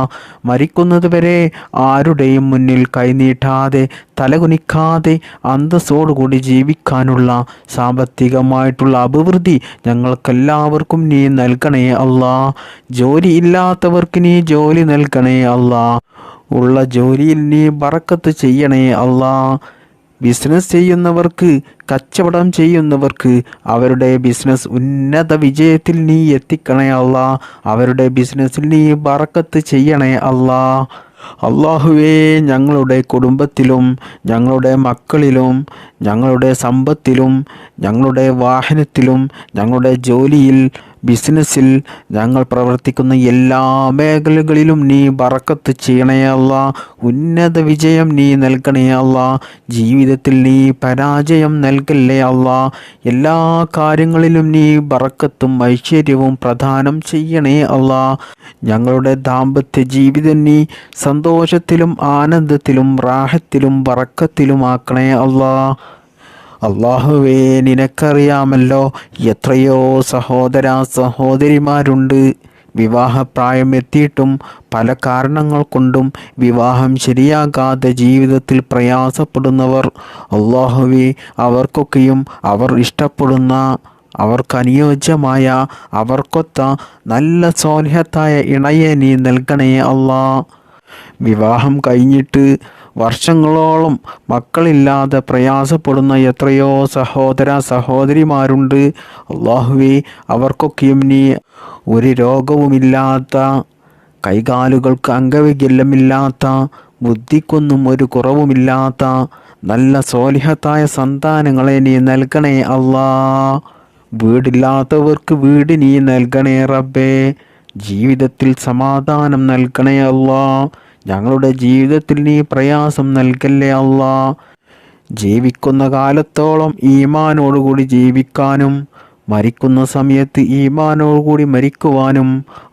മരിക്കുന്നത് വരെ ആരുടെയും മുന്നിൽ കൈനീട്ടാതെ തലകുനിക്കാതെ അന്തസ്സോടുകൂടി ജീവിക്കാനുള്ള സാമ്പത്തികമായിട്ടുള്ള അഭിവൃദ്ധി ഞങ്ങൾക്കെല്ലാവർക്കും നീ നൽകണേ അല്ലാ. ജോലി ഇല്ലാത്തവർക്ക് നീ ജോലി നൽകണേ അല്ലാ. ഉള്ള ജോലിയിൽ നീ ബറക്കത്ത് ചെയ്യണേ അല്ലാ. ബിസിനസ് ചെയ്യുന്നവർക്ക്, കച്ചവടം ചെയ്യുന്നവർക്ക് അവരുടെ ബിസിനസ് ഉന്നത വിജയത്തിൽ നീ എത്തിക്കണേ അല്ലാ. അവരുടെ ബിസിനസ്സിൽ നീ ബറക്കത്ത് ചെയ്യണേ അല്ലാ. അല്ലാഹുവേ, ഞങ്ങളുടെ കുടുംബത്തിലും ഞങ്ങളുടെ മക്കളിലും ഞങ്ങളുടെ സമ്പത്തിലും ഞങ്ങളുടെ വാഹനത്തിലും ഞങ്ങളുടെ ജോലിയിൽ ബിസിനസ്സിൽ ഞങ്ങൾ പ്രവർത്തിക്കുന്ന എല്ലാ മേഖലകളിലും നീ ബറക്കത്ത് ചെയ്യണേ അല്ലാ. ഉന്നത വിജയം നീ നൽകണേ അല്ലാ. ജീവിതത്തിൽ നീ പരാജയം നൽകല്ലേ അല്ലാ. എല്ലാ കാര്യങ്ങളിലും നീ ബറക്കത്തും ഐശ്വര്യവും പ്രദാനം ചെയ്യണേ അല്ലാ. ഞങ്ങളുടെ ദാമ്പത്യ ജീവിതം നീ സന്തോഷത്തിലും ആനന്ദത്തിലും റാഹത്തിലും ബറക്കത്തിലുമാക്കണേ അല്ലാ. അള്ളാഹുവേ, നിനക്കറിയാമല്ലോ എത്രയോ സഹോദര സഹോദരിമാരുണ്ട് വിവാഹപ്രായം എത്തിയിട്ടും പല കാരണങ്ങൾ കൊണ്ടും വിവാഹം ശരിയാകാതെ ജീവിതത്തിൽ പ്രയാസപ്പെടുന്നവർ. അള്ളാഹുവേ, അവർക്കൊക്കെയും അവർ ഇഷ്ടപ്പെടുന്ന അവർക്കനുയോജ്യമായ അവർക്കൊത്ത നല്ല സ്വാലിഹത്തായ ഇണയെ നീ നൽകണേ അല്ലാ. വിവാഹം കഴിഞ്ഞിട്ട് വർഷങ്ങളോളം മക്കളില്ലാതെ പ്രയാസപ്പെടുന്ന എത്രയോ സഹോദര സഹോദരിമാരുണ്ട്. അള്ളാഹുവേ, അവർക്കൊക്കെയും നീ ഒരു രോഗവുമില്ലാത്ത, കൈകാലുകൾക്ക് അംഗവൈകല്യമില്ലാത്ത, ബുദ്ധിക്കൊന്നും ഒരു കുറവുമില്ലാത്ത നല്ല സ്വാലിഹത്തായ സന്താനങ്ങളെ നീ നൽകണേ അല്ലാ. വീടില്ലാത്തവർക്ക് വീട് നീ നൽകണേ റബ്ബേ. ജീവിതത്തിൽ സമാധാനം നൽകണേ അല്ലാ. ഞങ്ങളുടെ ജീവിതത്തിൽ നീ പ്രയാസം നൽകല്ലേ അല്ലാ. ജീവിക്കുന്ന കാലത്തോളം ഈമാനോടുകൂടി ജീവിക്കാനും മരിക്കുന്ന സമയത്ത് ഈമാനോടുകൂടി മരിക്കുവാനും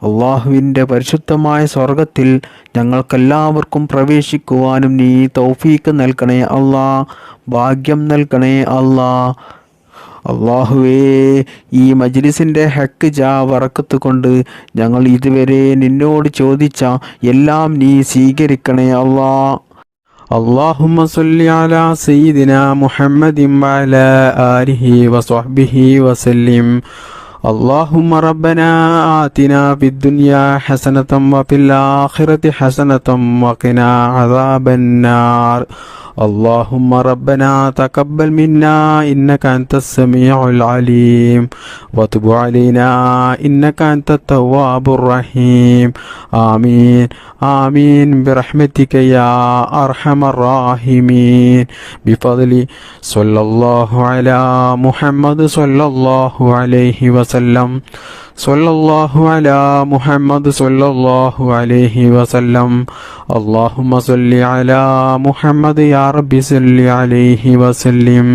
അള്ളാഹുവിൻ്റെ പരിശുദ്ധമായ സ്വർഗത്തിൽ ഞങ്ങൾക്കെല്ലാവർക്കും പ്രവേശിക്കുവാനും നീ തൗഫീക്ക് നൽകണേ അല്ലാ. ഭാഗ്യം നൽകണേ അല്ലാ. അള്ളാഹുവേ, ഈ മജ്ലിസിൻ്റെ ഹക്ക് ബറക്കത്ത് കൊണ്ട് ഞങ്ങൾ ഇതുവരെ നിന്നോട് ചോദിച്ച എല്ലാം നീ സ്വീകരിക്കണേ അല്ലാ. اللهم صل على سيدنا محمد وعلى آله وصحبه وسلم. اللهم ربنا آتنا في الدنيا حسنة وفي الآخرة حسنة وقنا عذاب النار. اللهم ربنا تقبل منا إنك أنت السميع العليم وتب علينا إنك أنت التواب الرحيم. آمين آمين برحمتك يا أرحم الراحمين. بفضل صلى الله على محمد صلى الله عليه وسلم. صلى الله على محمد صلى الله عليه وسلم. اللهم صل على محمد يا رب صل عليه وسلم.